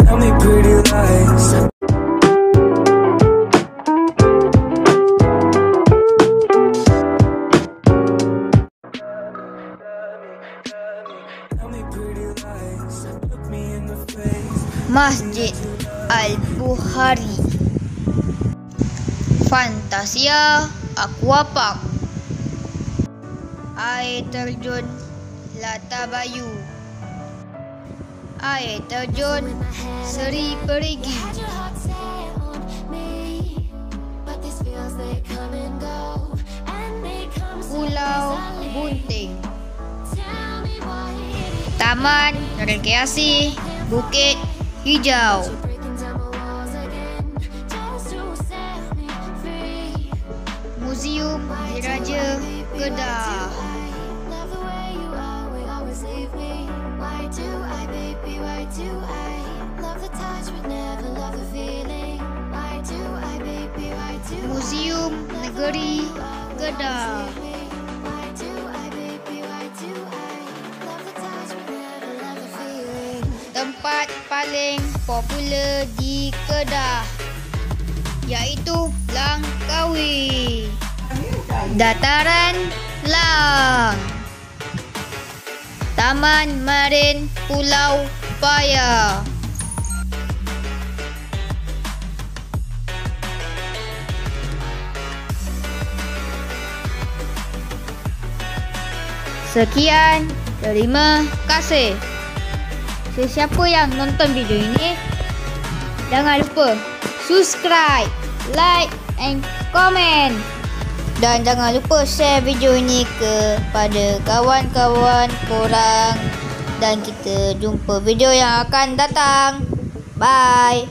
Tell me pretty lies. Tell me pretty lies. Look me in the face. Masjid Al-Bukhari, Fantasia Aquapark, air terjun Latabayu, air terjun Seri Perigi, Pulau Bunting, Taman Rekreasi Bukit Hijau, Museum Diraja Kedah, Museum Negeri Kedah, tempat paling popular di Kedah iaitu Langkawi, Dataran Lang, Taman Marin Pulau Paya. Sekian, terima kasih. Sesiapa yang nonton video ini, jangan lupa subscribe, like and comment. Dan jangan lupa share video ini kepada kawan-kawan korang. Dan kita jumpa video yang akan datang. Bye.